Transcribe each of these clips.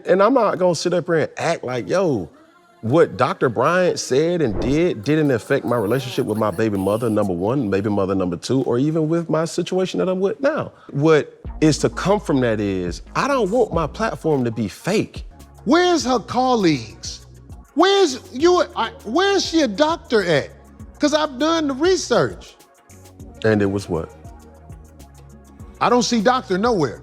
And I'm not gonna sit up here and act like, yo, what Dr. Bryant said and didn't affect my relationship with my baby mother, number one, baby mother, number two, or even with my situation that I'm with now. What is to come from that is, I don't want my platform to be fake. Where's her colleagues? Where's she a doctor at? Because I've done the research. And it was what? I don't see doctor nowhere.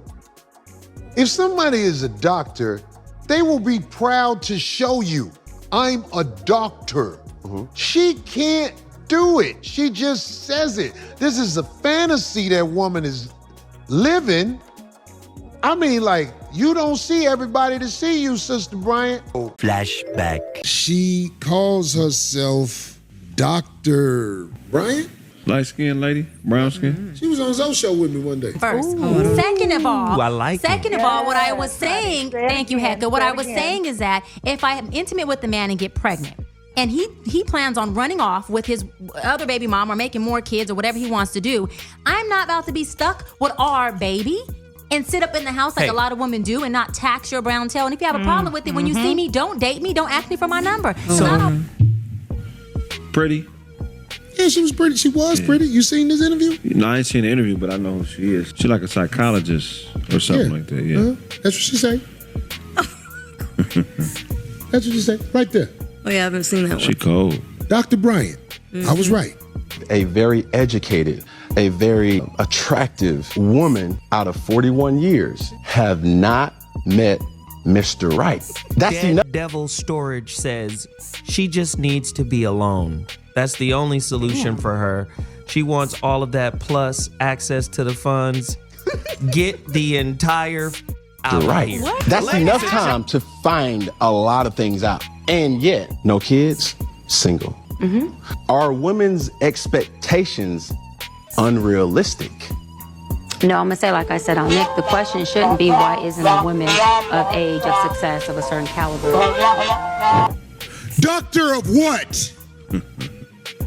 If somebody is a doctor, they will be proud to show you, I'm a doctor. She can't do it. She just says it. This is a fantasy that woman is living. I mean, like, you don't see everybody to see you, Sister Bryant. Flashback. She calls herself Dr. Bryant? Light-skinned lady, brown skin. She was on Zoe's show with me one day. First. Second of all, I like second of all, what I was saying, thank you, Hector. What I was saying is that if I am intimate with the man and get pregnant, and he plans on running off with his other baby mom or making more kids or whatever he wants to do, I'm not about to be stuck with our baby and sit up in the house like a lot of women do and not tax your brown tail. And if you have a problem with it, when you see me, don't date me, don't ask me for my number. Pretty. Yeah, she was pretty. She was pretty. You seen this interview? No, I ain't seen the interview, but I know who she is. She's like a psychologist or something like that, yeah. That's what she say. That's what she say, right there. Oh yeah, I haven't seen that one. She cold. Dr. Bryant, I was right. A very educated, a very attractive woman out of 41 years have not met Mr. Right. That's enough. Devil Storage says she just needs to be alone. That's the only solution for her. She wants all of that plus access to the funds. Get the entire out right. here. That's enough time to find a lot of things out. And yet, no kids, single. Are women's expectations unrealistic? No, I'm gonna say, like I said on Nick, the question shouldn't be why isn't a woman of age, of success, of a certain caliber. Doctor of what?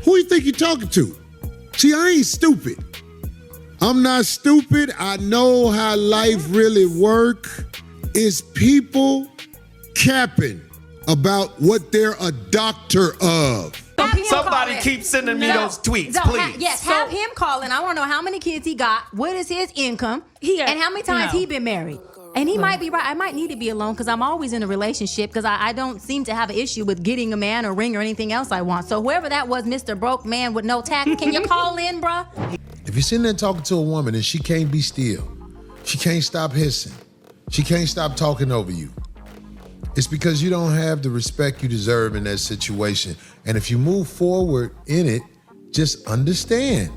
Who you think you're talking to? See, I ain't stupid. I'm not stupid. I know how life really work. It's people capping about what they're a doctor of. Somebody keep sending me those tweets, please. Have him calling. I want to know how many kids he got, what is his income, and how many times he been married. And he might be right. I might need to be alone because I'm always in a relationship because I don't seem to have an issue with getting a man or ring or anything else I want. So whoever that was, Mr. Broke Man with no tax, can you call in, bruh? If you're sitting there talking to a woman and she can't be still, she can't stop hissing, she can't stop talking over you, it's because you don't have the respect you deserve in that situation. And if you move forward in it, just understand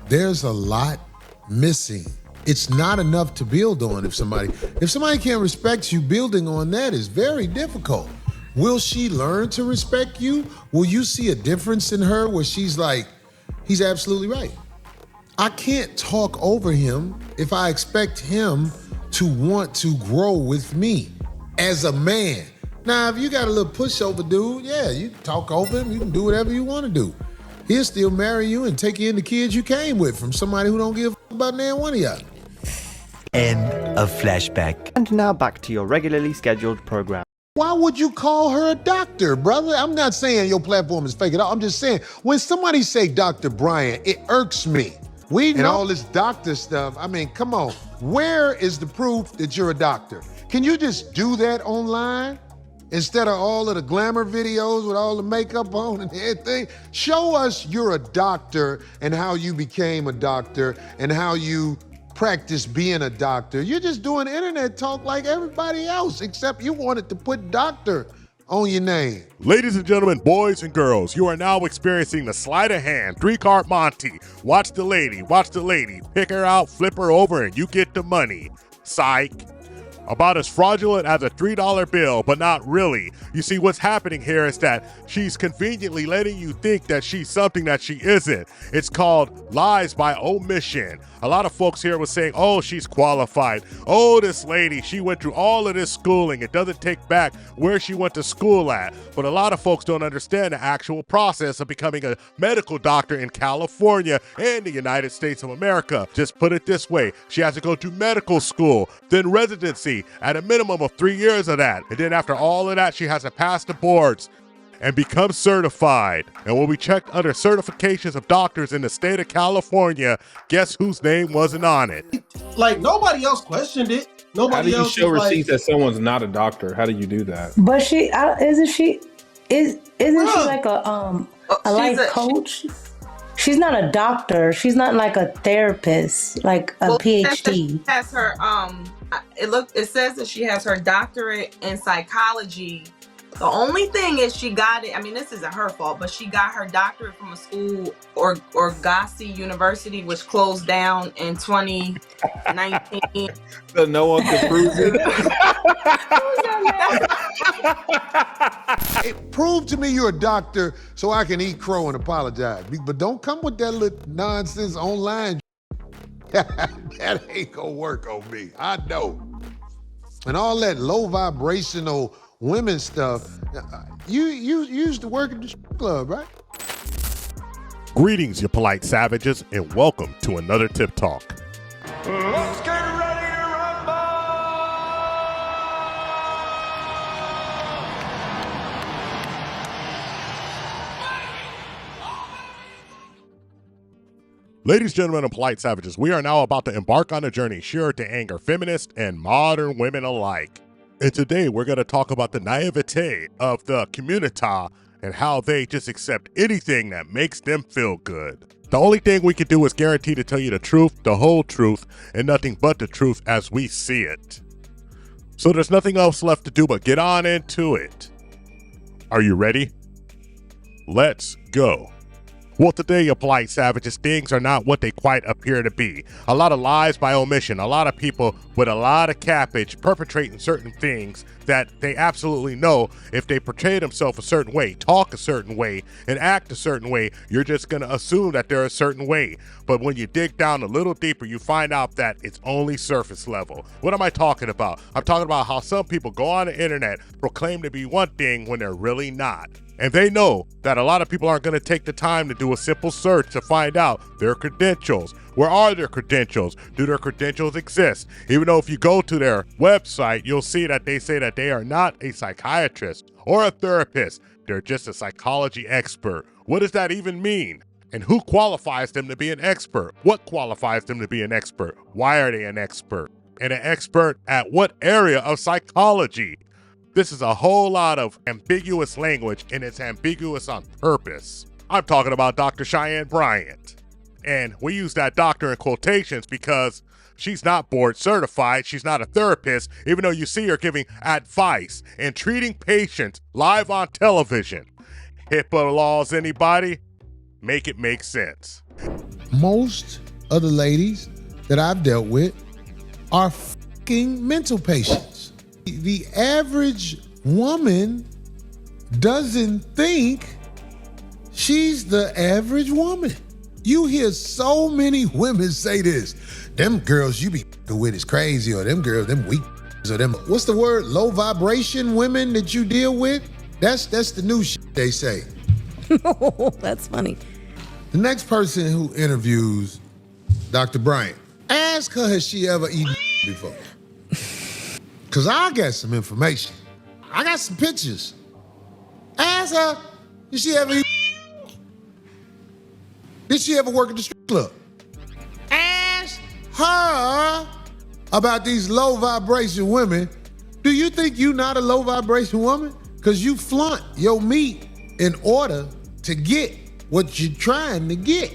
there's a lot missing. It's not enough to build on. If somebody can't respect you, building on that is very difficult. Will she learn to respect you? Will you see a difference in her where she's like, he's absolutely right. I can't talk over him if I expect him to want to grow with me as a man. Now, if you got a little pushover dude, yeah, you can talk over him, you can do whatever you want to do. He'll still marry you and take you in the kids you came with from somebody who don't give a f about neither one of y'all. End of flashback. And now back to your regularly scheduled program. Why would you call her a doctor, brother? I'm not saying your platform is fake at all. I'm just saying, when somebody say Dr. Bryant, it irks me. And all this doctor stuff, I mean, come on. Where is the proof that you're a doctor? Can you just do that online? Instead of all of the glamour videos with all the makeup on and everything? Show us you're a doctor and how you became a doctor and how you practice being a doctor. You're just doing internet talk like everybody else, except you wanted to put doctor on your name. Ladies and gentlemen, boys and girls, you are now experiencing the sleight of hand, 3-card Monty. Watch the lady, pick her out, flip her over, and you get the money. Psych. About as fraudulent as a $3 bill, but not really. You see, what's happening here is that she's conveniently letting you think that she's something that she isn't. It's called lies by omission. A lot of folks here were saying, oh, she's qualified. Oh, this lady, she went through all of this schooling. It doesn't take back where she went to school at. But a lot of folks don't understand the actual process of becoming a medical doctor in California and the United States of America. Just put it this way. She has to go to medical school, then residency, residency, at a minimum of 3 years of that. And then after all of that, she has to pass the boards and become certified. And when we checked other certifications of doctors in the state of California, guess whose name wasn't on it? Like, nobody else questioned it. Nobody How do you else show was receipts like, that someone's not a doctor? How do you do that? But isn't she like a life coach? She's not a doctor. She's not like a therapist, like a PhD. She has her it says that she has her doctorate in psychology. The only thing is she got it, I mean, this isn't her fault, but she got her doctorate from a school, Orgassi University, which closed down in 2019. So no one can prove it. Hey, prove to me you're a doctor so I can eat crow and apologize. But don't come with that little nonsense online. That ain't gonna work on me. I know. And all that low vibrational women stuff. You used to work at the club, right? Greetings, you polite savages, and welcome to another Tip Talk. Let's get ready to rumble! Ladies, gentlemen, and polite savages, we are now about to embark on a journey sure to anger feminists and modern women alike. And today we're going to talk about the naivete of the community and how they just accept anything that makes them feel good. The only thing we can do is guarantee to tell you the truth, the whole truth, and nothing but the truth as we see it. So there's nothing else left to do but get on into it. Are you ready? Let's go. Well, today, you polite savages, things are not what they quite appear to be. A lot of lies by omission, a lot of people with a lot of cappage perpetrating certain things that they absolutely know if they portray themselves a certain way, talk a certain way, and act a certain way, you're just going to assume that they're a certain way. But when you dig down a little deeper, you find out that it's only surface level. What am I talking about? I'm talking about how some people go on the internet, proclaim to be one thing when they're really not. And they know that a lot of people aren't going to take the time to do a simple search to find out their credentials. Where are their credentials? Do their credentials exist? Even though if you go to their website, you'll see that they say that they are not a psychiatrist or a therapist. They're just a psychology expert. What does that even mean? And who qualifies them to be an expert? What qualifies them to be an expert? Why are they an expert? And an expert at what area of psychology? This is a whole lot of ambiguous language, and it's ambiguous on purpose. I'm talking about Dr. Cheyenne Bryant. And we use that doctor in quotations because she's not board certified. She's not a therapist, even though you see her giving advice and treating patients live on television. HIPAA laws, anybody? Make it make sense. Most of the ladies that I've dealt with are fucking mental patients. The average woman doesn't think she's the average woman. You hear so many women say this. Them girls you be with is crazy, or them girls, them weak, or them, what's the word? Low vibration women that you deal with? That's the new shit they say. That's funny. The next person who interviews Dr. Bryant, ask her, has she ever eaten before? Because I got some information. I got some pictures. Ask her, did she ever eat? Did she ever work at the strip club? Ask her about these low vibration women. Do you think you're not a low vibration woman? Because you flaunt your meat in order to get what you're trying to get.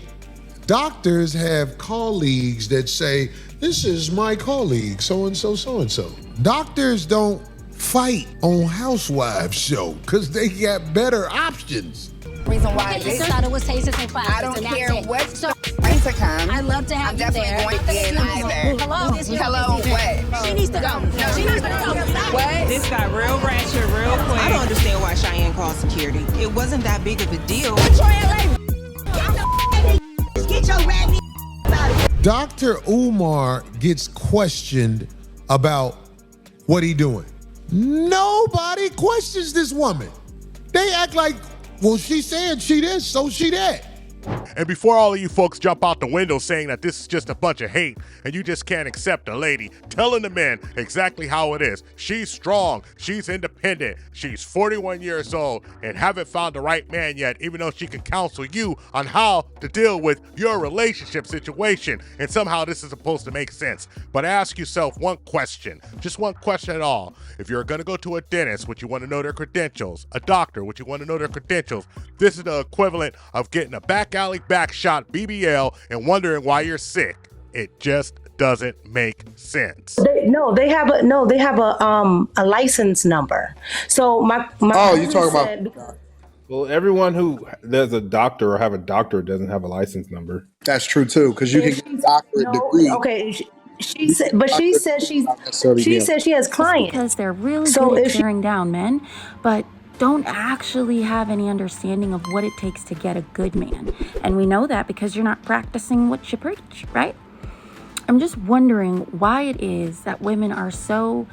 Doctors have colleagues that say, this is my colleague, so-and-so, so-and-so. Doctors don't fight on Housewives show because they got better options. Reason why this started was tastes and classes. I don't care what winter comes. I love to have you there. I'm definitely going in either. Hello, what? She needs to go. No, she needs to go. What? This got real ratchet real quick. I don't understand why Cheyenne called security. It wasn't that big of a deal. Get your raggedy out of here. Dr. Umar gets questioned about what he doing. Nobody questions this woman. They act like, well, she said she this, so she that. And before all of you folks jump out the window saying that this is just a bunch of hate and you just can't accept a lady, telling the men exactly how it is. She's strong, she's independent, she's 41 years old and haven't found the right man yet, even though she can counsel you on how to deal with your relationship situation. And somehow this is supposed to make sense. But ask yourself one question, just one question at all. If you're gonna go to a dentist, would you want to know their credentials? A doctor, would you want to know their credentials? This is the equivalent of getting a back alley back shot BBL and wondering why you're sick. It just doesn't make sense. They have a license number. So my you talking about? Well, everyone who there's a doctor or have a doctorate doesn't have a license number. That's true too, because you can get a doctorate degree. Okay, she said she has clients because they're really good at tearing down men, but don't actually have any understanding of what it takes to get a good man. And we know that because you're not practicing what you preach, right? I'm just wondering why it is that women are so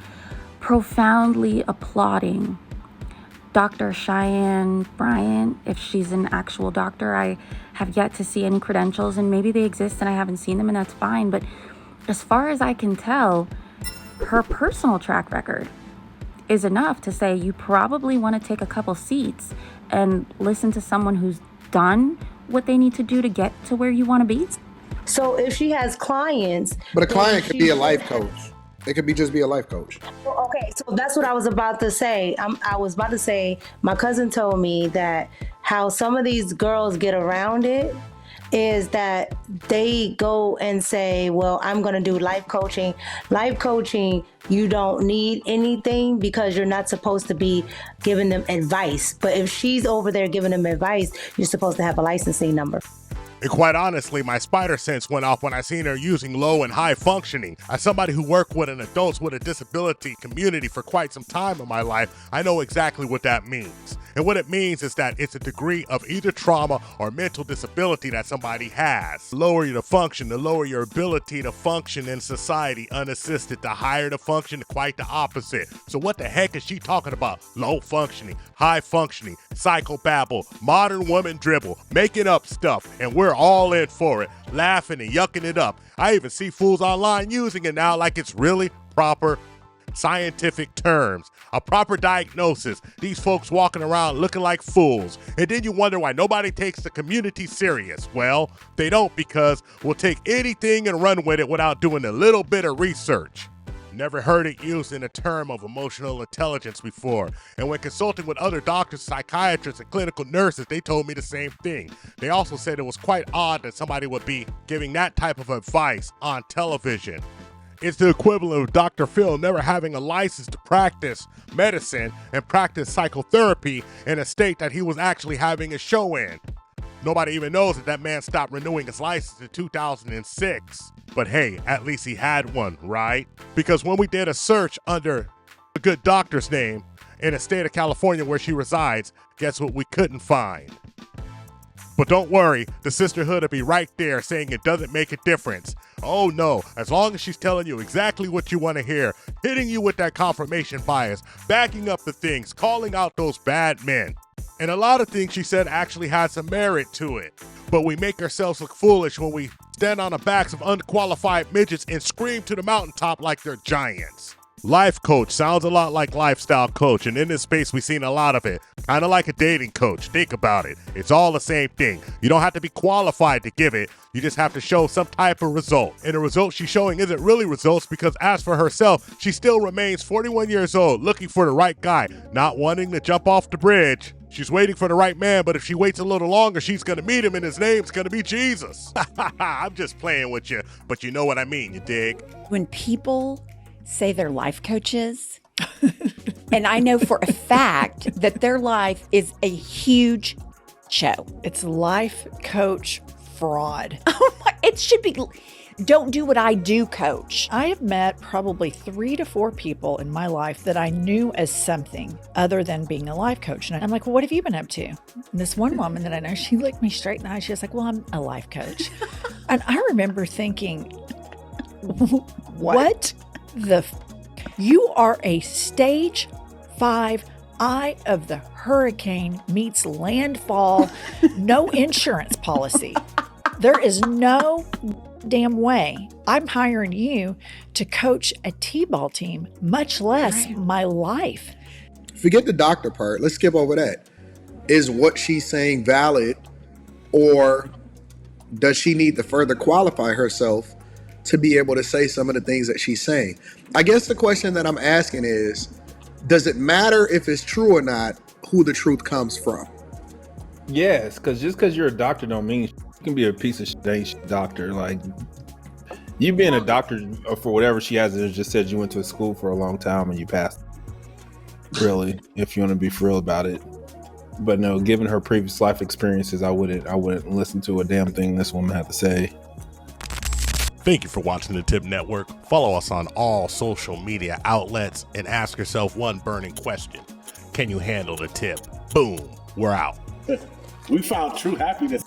profoundly applauding Dr. Cheyenne Bryant, if she's an actual doctor. I have yet to see any credentials, and maybe they exist and I haven't seen them, and that's fine. But as far as I can tell, her personal track record is enough to say you probably want to take a couple seats and listen to someone who's done what they need to do to get to where you want to be. So if she has clients, but a client could be a life coach. It could just be a life coach. Okay, so that's what I was about to say. I was about to say, my cousin told me that how some of these girls get around it is that they go and say, well, I'm going to do life coaching. Life coaching, you don't need anything because you're not supposed to be giving them advice. But if she's over there giving them advice, you're supposed to have a licensing number. And quite honestly, my spider sense went off when I seen her using low and high functioning. As somebody who worked with an adults with a disability community for quite some time in my life, I know exactly what that means. And what it means is that it's a degree of either trauma or mental disability that somebody has. The lower the function, the lower your ability to function in society unassisted. The higher the function, quite the opposite. So what the heck is she talking about? Low functioning, high functioning, psychobabble, modern woman dribble, making up stuff, and we're all in for it, laughing and yucking it up. I even see fools online using it now like it's really proper scientific terms, a proper diagnosis. These folks walking around looking like fools. And then you wonder why nobody takes the community serious. Well, they don't, because we'll take anything and run with it without doing a little bit of research. Never heard it used in a term of emotional intelligence before. And when consulting with other doctors, psychiatrists, and clinical nurses, they told me the same thing. They also said it was quite odd that somebody would be giving that type of advice on television. It's the equivalent of Dr. Phil never having a license to practice medicine and practice psychotherapy in a state that he was actually having a show in. Nobody even knows that man stopped renewing his license in 2006. But hey, at least he had one, right? Because when we did a search under a good doctor's name in the state of California where she resides, guess what we couldn't find? But don't worry, the sisterhood will be right there saying it doesn't make a difference. Oh no, as long as she's telling you exactly what you want to hear, hitting you with that confirmation bias, backing up the things, calling out those bad men. And a lot of things she said actually had some merit to it. But we make ourselves look foolish when we stand on the backs of unqualified midgets and scream to the mountaintop like they're giants. Life coach sounds a lot like lifestyle coach, and in this space we've seen a lot of it. Kind of like a dating coach. Think about it. It's all the same thing. You don't have to be qualified to give it. You just have to show some type of result. And the result she's showing isn't really results, because as for herself, she still remains 41 years old, looking for the right guy, not wanting to jump off the bridge. She's waiting for the right man, but if she waits a little longer, she's going to meet him, and his name's going to be Jesus. I'm just playing with you, but you know what I mean, you dig? When people say they're life coaches, and I know for a fact that their life is a huge show. It's life coach fraud. Oh my, it should be. Don't do what I do, coach. I have met probably 3 to 4 people in my life that I knew as something other than being a life coach. And I'm like, well, what have you been up to? And this one woman that I know, she looked me straight in the eye. She was like, well, I'm a life coach. And I remember thinking, what the you are a stage 5 eye of the hurricane meets landfall, no insurance policy. There is no damn way I'm hiring you to coach a T-ball team, much less my life. Forget the doctor part. Let's skip over that. Is what she's saying valid, or does she need to further qualify herself to be able to say some of the things that she's saying? I guess the question that I'm asking is, does it matter if it's true or not who the truth comes from? Yes, because just because you're a doctor don't mean you can be a piece of shit ain't shit doctor. Like, you being a doctor for whatever she has, it just said you went to a school for a long time and you passed. Really, if you want to be for real about it. But no, given her previous life experiences, I wouldn't listen to a damn thing this woman had to say. Thank you for watching the Tip Network. Follow us on all social media outlets and ask yourself one burning question. Can you handle the tip? Boom. We're out. We found true happiness